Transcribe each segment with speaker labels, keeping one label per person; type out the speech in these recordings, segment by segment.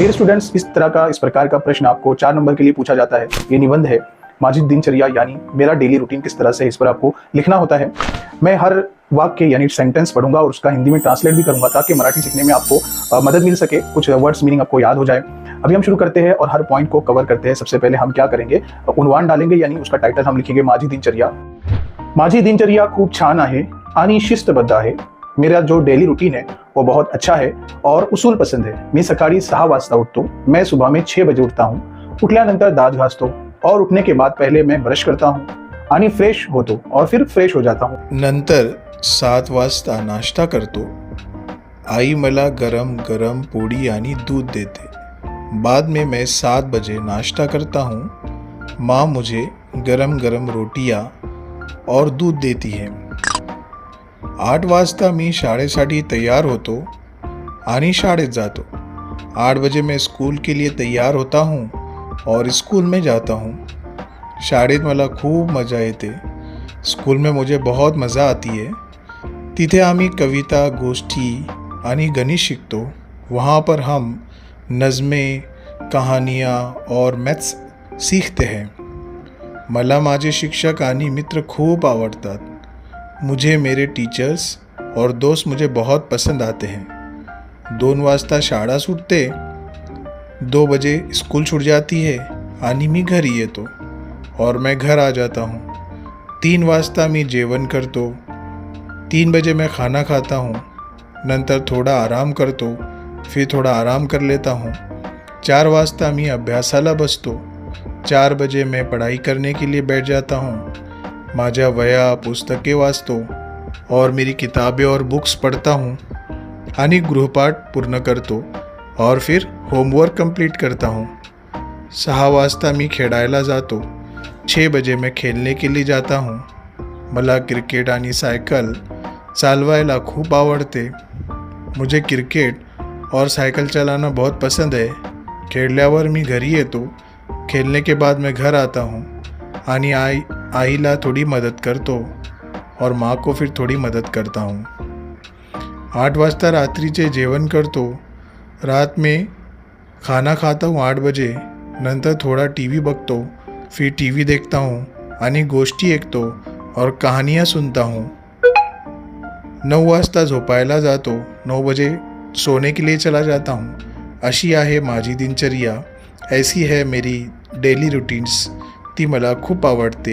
Speaker 1: Dear students, इस प्रकार का प्रश्न आपको 4 नंबर के लिए पूछा जाता है। ये निबंध है माजिद दिनचर्या यानी मेरा डेली रूटीन किस तरह से, इस पर आपको लिखना होता है। मैं हर वाक्य यानी सेंटेंस पढ़ूंगा और उसका हिंदी में ट्रांसलेट भी करूंगा ताकि मराठी सीखने में आपको मदद मिल सके, कुछ वर्ड्स मीनिंग आपको याद हो जाए। अभी हम शुरू करते हैं और हर पॉइंट को कवर करते हैं। सबसे पहले हम क्या करेंगे, उन्वान डालेंगे यानी उसका टाइटल हम लिखेंगे माझी दिनचर्या। माझी दिनचर्या खूब छान आहे आणि शिस्तबद्ध आहे। मेरा जो डेली रूटीन है वो बहुत अच्छा है और उसूल पसंद है। मी सकाळी 6 वाजता उठतो। मैं सुबह में 6 बजे उठता हूँ। उठल्यानंतर दात घासतो और उठने के बाद पहले मैं ब्रश करता हूँ आणि फ्रेश होतो और फिर फ्रेश हो जाता हूँ।
Speaker 2: नंतर 7 वाजता नाश्ता करतो। आई मला गरम गरम पोळी आणि दूध देते। बाद में मैं 7 बजे नाश्ता करता हूँ। माँ मुझे गरम गरम रोटियाँ और दूध देती है। 8 वाजता मी शाळेसाठी तयार होतो आणि शाळेत जातो। 8 बजे मैं स्कूल के लिए तैयार होता हूँ और स्कूल में जाता हूँ। शाळेत मला खूप मजा येते। स्कूल में मुझे बहुत मज़ा आती है। तिथे आम्ही कविता, गोष्ठी आणि गणित शिकतो। वहाँ पर हम नज़में, कहानियाँ और मैथ्स सीखते हैं। मला माझे शिक्षक आणि मित्र खूप आवडतात। मुझे मेरे टीचर्स और दोस्त मुझे बहुत पसंद आते हैं। 2 वाजता शाळा सुटते, 2 बजे स्कूल छूट जाती है आणि मी घरी येतो और मैं घर आ जाता हूँ। 3 वाजता मी जेवण करतो। 3 बजे मैं खाना खाता हूँ। नंतर थोड़ा आराम करतो, फिर थोड़ा आराम कर लेता हूँ। 4 वाजता मी अभ्यासाला बसतो। 4 बजे मैं पढ़ाई करने के लिए बैठ जाता हूँ। माझ्या वया, पुस्तके वाचतो और मेरी किताबें और बुक्स पढ़ता हूँ आणि गृहपाठ पूर्ण करतो और फिर होमवर्क कंप्लीट करता हूँ। 6 वाजता मी खेळायला जातो। 6 बजे मैं खेलने के लिए जाता हूँ। मला क्रिकेट आणि सायकल चालवायला खूप आवडते। मुझे क्रिकेट और सायकल चलाना बहुत पसंद है। खेळल्यावर मी घरी येतो। खेलने के बाद मैं घर आता हूँ आणि आईला थोड़ी मदद करतो और माँ को फिर थोड़ी मदद करता हूँ। 8 वाजता रात्रीचे जेवण करतो। रात में खाना खाता हूँ 8 बजे। नंतर थोड़ा टीवी बघतो, फिर टीवी देखता हूँ आणि गोष्टी ऐकतो और कहानियाँ सुनता हूँ। 9 वाजता झोपायला जातो। 9 बजे सोने के लिए चला जाता हूँ। अशी आहे माझी दिनचर्या। ऐसी है मेरी डेली रूटीन्स। ती मला खूप आवडते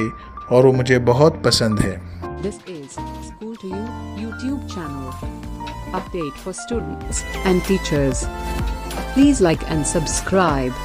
Speaker 2: और वो मुझे बहुत पसंद है।
Speaker 3: This is School to You YouTube channel. Update for students and teachers. Please like and subscribe.